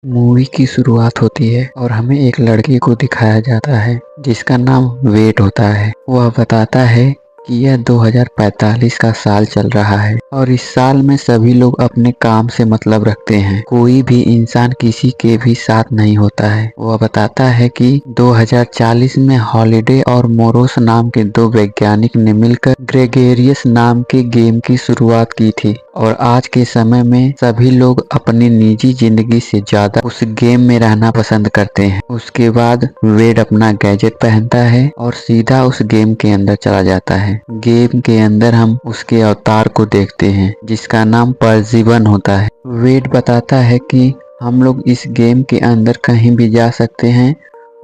Movie की शुरुआत होती है और हमें एक लड़के को दिखाया जाता है जिसका नाम वेट होता है। वह बताता है कि यह 2045 का साल चल रहा है और इस साल में सभी लोग अपने काम से मतलब रखते हैं। कोई भी इंसान किसी के भी साथ नहीं होता है। वह बताता है कि 2040 में हॉलिडे और मोरोस नाम के दो वैज्ञानिक ने मिलकर ग्रेगेरियस नाम के गेम की शुरुआत की थी और आज के समय में सभी लोग अपनी निजी जिंदगी से ज्यादा उस गेम में रहना पसंद करते हैं। उसके बाद वेड अपना गैजेट पहनता है और सीधा उस गेम के अंदर चला जाता है। गेम के अंदर हम उसके अवतार को देखते हैं जिसका नाम परजीवन होता है। वेड बताता है कि हम लोग इस गेम के अंदर कहीं भी जा सकते हैं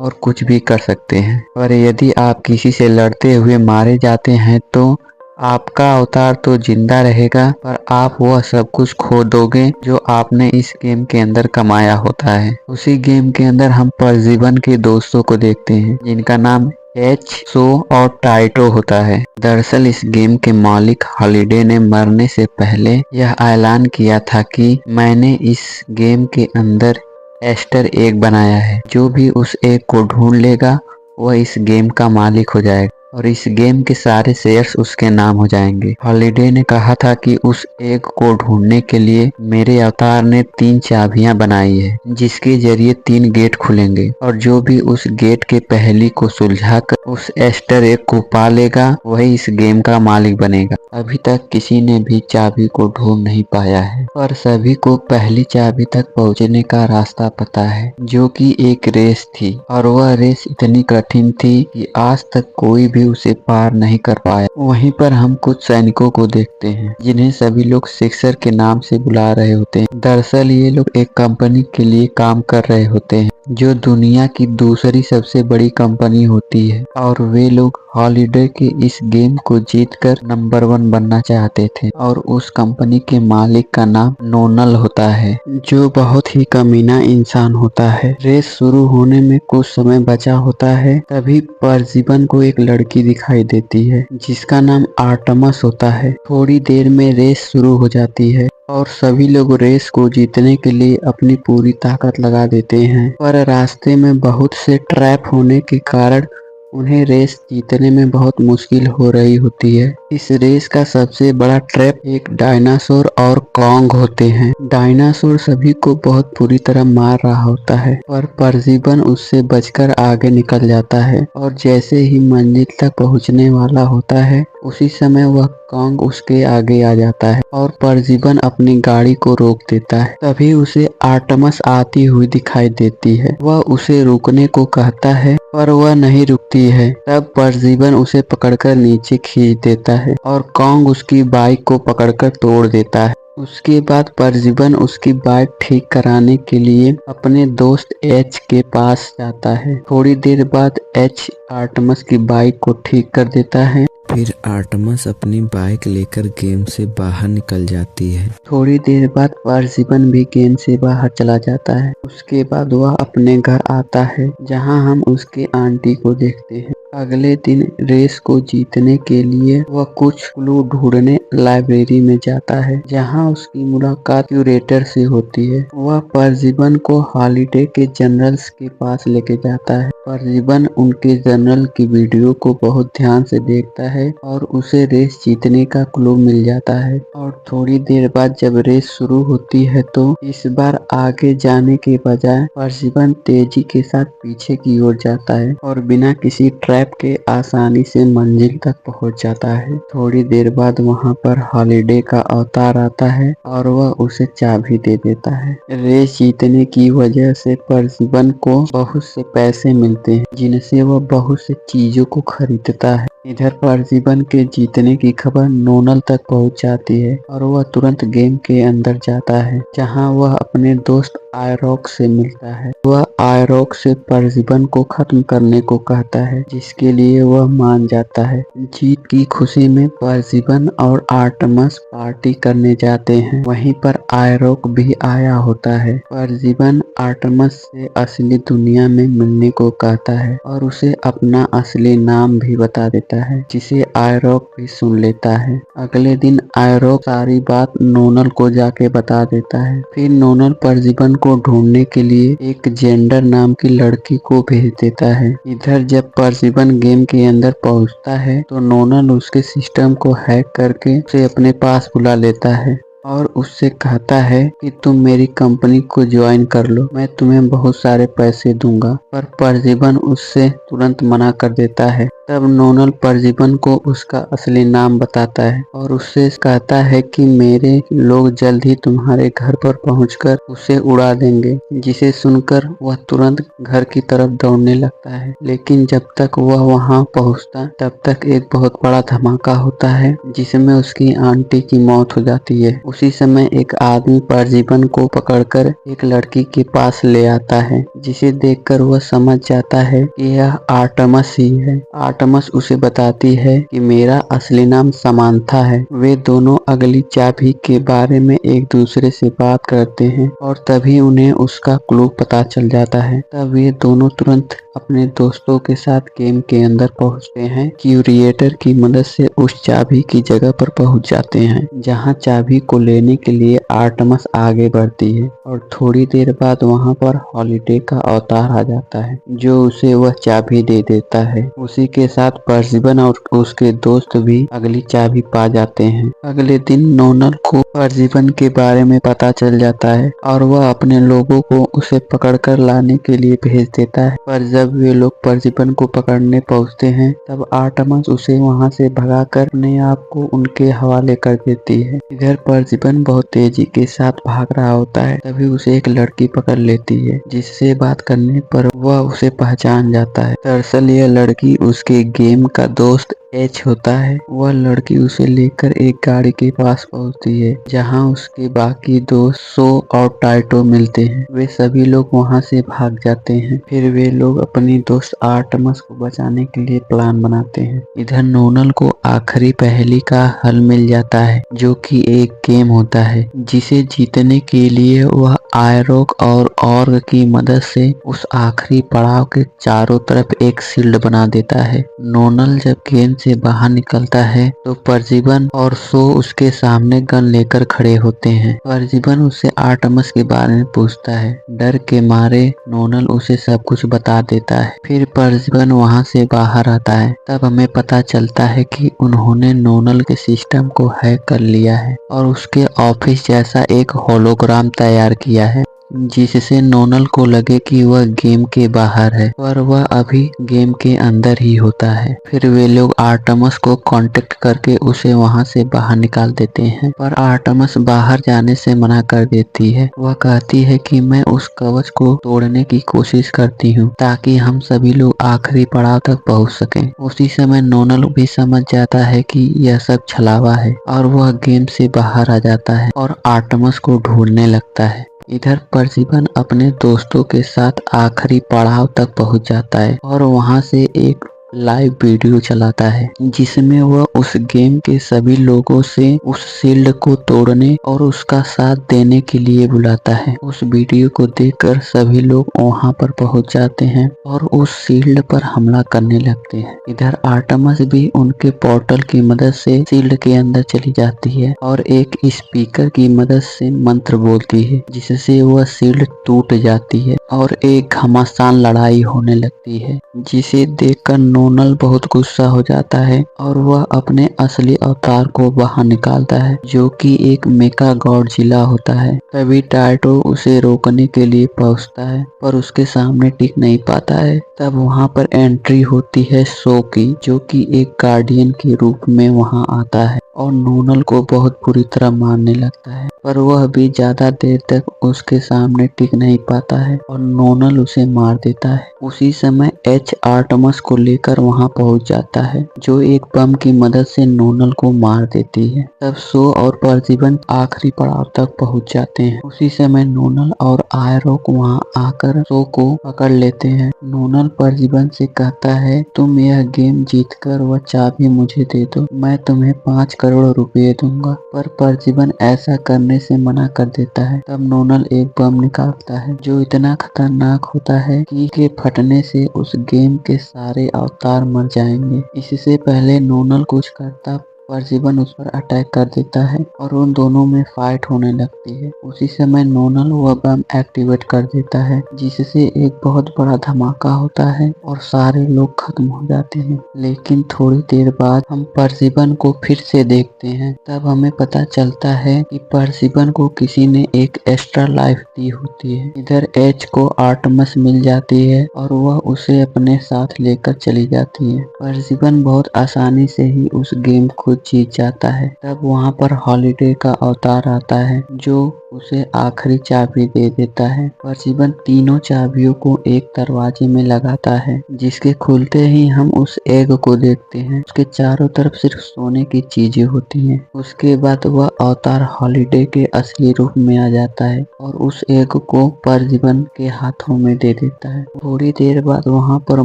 और कुछ भी कर सकते हैं, पर यदि आप किसी से लड़ते हुए मारे जाते हैं तो आपका अवतार तो जिंदा रहेगा, पर आप वह सब कुछ खो दोगे जो आपने इस गेम के अंदर कमाया होता है। उसी गेम के अंदर हम परजीवन के दोस्तों को देखते हैं जिनका नाम एच, सो और टाइटो होता है। दरअसल इस गेम के मालिक हॉलिडे ने मरने से पहले यह ऐलान किया था कि मैंने इस गेम के अंदर एस्टर एग बनाया है। जो भी उस एग को ढूंढ लेगा वह इस गेम का मालिक हो जाएगा और इस गेम के सारे शेयर्स उसके नाम हो जाएंगे। हॉलिडे ने कहा था कि उस एग को ढूंढने के लिए मेरे अवतार ने 3 चाबियां बनाई है जिसके जरिए 3 गेट खुलेंगे और जो भी उस गेट के पहेली को सुलझाकर उस एस्टर एग को पा लेगा वही इस गेम का मालिक बनेगा। अभी तक किसी ने भी चाबी को ढूंढ नहीं पाया है, पर सभी को पहली चाबी तक पहुंचने का रास्ता पता है, जो कि एक रेस थी और वह रेस इतनी कठिन थी कि आज तक कोई भी उसे पार नहीं कर पाया। वहीं पर हम कुछ सैनिकों को देखते हैं जिन्हें सभी लोग सिक्सर के नाम से बुला रहे होते हैं। दरअसल ये लोग एक कंपनी के लिए काम कर रहे होते हैं जो दुनिया की दूसरी सबसे बड़ी कंपनी होती है और वे लोग हॉलिडे के इस गेम को जीतकर नंबर 1 बनना चाहते थे और उस कंपनी के मालिक का नाम नोनल होता है जो बहुत ही कमीना इंसान होता है। रेस शुरू होने में कुछ समय बचा होता है, तभी परजीवन को एक लड़की दिखाई देती है जिसका नाम आर्टमस होता है। थोड़ी देर में रेस शुरू हो जाती है और सभी लोग रेस को जीतने के लिए अपनी पूरी ताकत लगा देते हैं, पर रास्ते में बहुत से ट्रैप होने के कारण उन्हें रेस जीतने में बहुत मुश्किल हो रही होती है। इस रेस का सबसे बड़ा ट्रैप एक डायनासोर और कॉन्ग होते हैं। डायनासोर सभी को बहुत बुरी तरह मार रहा होता है, पर परजीवन उससे बचकर आगे निकल जाता है और जैसे ही मंजिल तक पहुंचने वाला होता है उसी समय वह कॉन्ग उसके आगे आ जाता है और परजीवन अपनी गाड़ी को रोक देता है। तभी उसे आर्टमस आती हुई दिखाई देती है। वह उसे रुकने को कहता है पर वह नहीं रुकती है। तब परजीवन उसे पकड़कर नीचे खींच देता है और कॉन्ग उसकी बाइक को पकड़कर तोड़ देता है। उसके बाद परजीवन उसकी बाइक ठीक कराने के लिए अपने दोस्त एच के पास जाता है। थोड़ी देर बाद एच आर्टमस की बाइक को ठीक कर देता है। फिर आर्टमस अपनी बाइक लेकर गेम से बाहर निकल जाती है। थोड़ी देर बाद परजीवन भी गेम से बाहर चला जाता है। उसके बाद वह अपने घर आता है जहां हम उसके आंटी को देखते हैं। अगले दिन रेस को जीतने के लिए वह कुछ क्लू ढूंढने लाइब्रेरी में जाता है जहां उसकी मुलाकात क्यूरेटर से होती है। वह परजीवन को हॉलिडे के जनरल्स के पास लेके जाता है। परजीवन उनके जनरल की वीडियो को बहुत ध्यान से देखता है और उसे रेस जीतने का क्लू मिल जाता है और थोड़ी देर बाद जब रेस शुरू होती है तो इस बार आगे जाने के बजाय परजीवन तेजी के साथ पीछे की ओर जाता है और बिना किसी ट्रैप के आसानी से मंजिल तक पहुंच जाता है। थोड़ी देर बाद वहां पर हॉलिडे का अवतार आता है और वह उसे चाबी दे देता है। रेस जीतने की वजह से परजीवन को बहुत से पैसे मिलते हैं जिनसे वह बहुत से चीजों को खरीदता है। इधर परजीवन के जीतने की खबर नोनल तक पहुंच जाती है और वह तुरंत गेम के अंदर जाता है जहां वह अपने दोस्त आयरॉक से मिलता है। वह आयरॉक से परजीवन को खत्म करने को कहता है जिसके लिए वह मान जाता है। जीत की खुशी में परजीवन और आर्टमस पार्टी करने जाते हैं। वहीं पर आयरॉक भी आया होता है। परजीवन आर्टमस से असली दुनिया में मिलने को कहता है और उसे अपना असली नाम भी बता देता है। देता है, जिसे आयरॉक भी सुन लेता है। अगले दिन आयरॉक सारी बात नोनल को जाके बता देता है। फिर नोनल परजीवन को ढूंढने के लिए एक जेंडर नाम की लड़की को भेज देता है। इधर जब परजीवन गेम के अंदर पहुंचता है तो नोनल उसके सिस्टम को हैक करके उसे अपने पास बुला लेता है और उससे कहता है कि तुम मेरी कंपनी को ज्वाइन कर लो, मैं तुम्हें बहुत सारे पैसे दूंगा। पर परजीवन उससे तुरंत मना कर देता है। तब नोनल परजीवन को उसका असली नाम बताता है और उससे कहता है कि मेरे लोग जल्द ही तुम्हारे घर पर पहुंचकर उसे उड़ा देंगे, जिसे सुनकर वह तुरंत घर की तरफ दौड़ने लगता है। लेकिन जब तक वह वहां पहुंचता तब तक एक बहुत बड़ा धमाका होता है, जिसमें उसकी आंटी की मौत हो जाती है। उसी समय एक आदमी परजीवन को पकड़कर एक लड़की के पास ले आता है, जिसे देखकर वह समझ जाता है कि यह आर्टेमस ही है। आर्टेमस उसे बताती है कि मेरा असली नाम समांथा है। वे दोनों अगली चाबी के बारे में एक दूसरे से बात करते हैं और तभी उन्हें उसका क्लू पता चल जाता है। तब वे दोनों तुरंत अपने दोस्तों के साथ गेम के अंदर पहुंचते हैं। क्यूरिएटर की मदद से उस चाबी की जगह पर पहुंच जाते हैं, जहां चाबी को लेने के लिए आर्टेमस आगे बढ़ती है और थोड़ी देर बाद वहां पर हॉलिडे का अवतार आ जाता है, जो उसे वह चाबी दे देता है। उसी के साथ परजीवन और उसके दोस्त भी अगली चाबी पा जाते हैं। अगले दिन नोनल को परजीवन के बारे में पता चल जाता है और वह अपने लोगों को उसे पकड़कर लाने के लिए भेज देता है। पर जब वे लोग परजीवन को पकड़ने पहुंचते हैं तब आर्टेमस उसे वहां से भगाकर अपने आप को उनके हवाले कर देती है। इधर परजीवन बहुत तेजी के साथ भाग रहा होता है, तभी उसे एक लड़की पकड़ लेती है, जिससे बात करने पर वह उसे पहचान जाता है। दरअसल यह लड़की उसके गेम का दोस्त एच होता है। वह लड़की उसे लेकर एक गाड़ी के पास पहुंचती है, जहां उसके बाकी दोस्त सो और टाइटो मिलते हैं। वे सभी लोग वहां से भाग जाते हैं। फिर वे लोग अपनी दोस्त आर्टेमस को बचाने के लिए प्लान बनाते हैं। इधर नोनल को आखिरी पहेली का हल मिल जाता है, जो कि एक गेम होता है, जिसे जीतने के लिए वह आयरॉक और ऑर्ग की मदद से उस आखिरी पड़ाव के चारों तरफ एक शील्ड बना देता है। नोनल जब गेम से बाहर निकलता है तो परजीवन और सो उसके सामने गन लेकर खड़े होते हैं। परजीवन उससे आर्टेमस के बारे में पूछता है। डर के मारे नोनल उसे सब कुछ बता देता है। फिर परजीवन वहां से बाहर आता है। तब हमें पता चलता है कि उन्होंने नोनल के सिस्टम को हैक कर लिया है और उसके ऑफिस जैसा एक होलोग्राम तैयार किया है, जिससे नोनल को लगे कि वह गेम के बाहर है, पर वह अभी गेम के अंदर ही होता है। फिर वे लोग आर्टेमस को कांटेक्ट करके उसे वहां से बाहर निकाल देते हैं, पर आर्टेमस बाहर जाने से मना कर देती है। वह कहती है कि मैं उस कवच को तोड़ने की कोशिश करती हूँ ताकि हम सभी लोग आखिरी पड़ाव तक पहुँच सकें। उसी समय नोनल भी समझ जाता है कि यह सब छलावा है और वह गेम से बाहर आ जाता है और आर्टेमस को ढूंढने लगता है। इधर परजीवन अपने दोस्तों के साथ आखिरी पड़ाव तक पहुंच जाता है और वहां से एक लाइव वीडियो चलाता है, जिसमें वह उस गेम के सभी लोगों से उस शील्ड को तोड़ने और उसका साथ देने के लिए बुलाता है। उस वीडियो को देखकर सभी लोग वहां पर पहुंच जाते हैं और उस शील्ड पर हमला करने लगते हैं। इधर आर्टेमस भी उनके पोर्टल की मदद से शील्ड के अंदर चली जाती है और एक स्पीकर की मदद से मंत्र बोलती है, जिससे वह शील्ड टूट जाती है और एक घमासान लड़ाई होने लगती है, जिसे देखकर नोनल बहुत गुस्सा हो जाता है और वह अपने असली अवतार को बाहर निकालता है, जो कि एक मेका गॉडजिला होता है। तभी टाइटो उसे रोकने के लिए पहुंचता है, पर उसके सामने टिक नहीं पाता है। तब वहां पर एंट्री होती है सो की, जो कि एक गार्डियन के रूप में वहां आता है और नोनल को बहुत बुरी तरह मारने लगता है, पर वह भी ज्यादा देर तक उसके सामने टिक नहीं पाता है और नोनल उसे मार देता है। उसी समय एच आर्टेमस को लेकर वहां पहुंच जाता है, जो एक बम की मदद से नोनल को मार देती है। तब सो और परजीवन आखिरी पड़ाव तक पहुंच जाते हैं। उसी समय नोनल और आयरॉक वहां आकर सो को पकड़ लेते हैं। नोनल परजीवन से कहता है, तुम यह गेम जीतकर वह चाबी मुझे दे दो, मैं तुम्हें 5 करोड़ रुपए दूंगा, पर परजीवन ऐसा करने से मना कर देता है। तब नोनल एक बम निकालता है जो इतना खतरनाक होता है कि के फटने से उस गेम के सारे अवतार मर जाएंगे। इससे पहले नोनल कुछ करता, परजीवन उस पर अटैक कर देता है और उन दोनों में फाइट होने लगती है। उसी समय नोनल वह बम एक्टिवेट कर देता है जिससे एक बहुत बड़ा धमाका होता है और सारे लोग खत्म हो जाते हैं। लेकिन थोड़ी देर बाद हम परजीवन को फिर से देखते हैं। तब हमें पता चलता है कि परजीवन को किसी ने एक एक्स्ट्रा लाइफ दी होती है। इधर एच को आर्टमस मिल जाती है और वह उसे अपने साथ लेकर चली जाती है। परजीवन बहुत आसानी से ही उस गेम को जीत जाता है। तब वहाँ पर हॉलिडे का अवतार आता है जो उसे आखिरी चाबी दे देता है। परजीवन तीनों चाबियों को एक दरवाजे में लगाता है जिसके खुलते ही हम उस एग को देखते हैं। उसके चारों तरफ सिर्फ सोने की चीजें होती हैं। उसके बाद वह अवतार हॉलिडे के असली रूप में आ जाता है और उस एग को परजीवन के हाथों में दे देता है। थोड़ी देर बाद वहाँ पर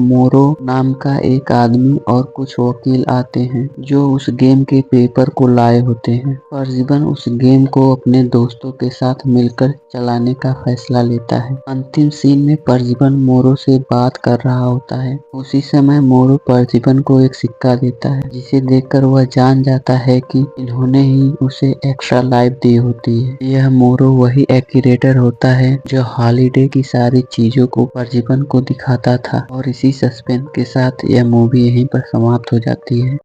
मोरो नाम का एक आदमी और कुछ वकील आते हैं जो उस गेम के पेपर को लाए होते हैं। परजीवन उस गेम को अपने दोस्तों के साथ मिलकर चलाने का फैसला लेता है। अंतिम सीन में परजीवन मोरो से बात कर रहा होता है। उसी समय मोरो परजीवन को एक सिक्का देता है जिसे देखकर वह जान जाता है कि इन्होंने ही उसे एक्स्ट्रा लाइफ दी होती है। यह मोरो वही एक्यूरेटर होता है जो हॉलिडे की सारी चीजों को परजीवन को दिखाता था। और इसी सस्पेंस के साथ यह मूवी यहीं पर समाप्त हो जाती है।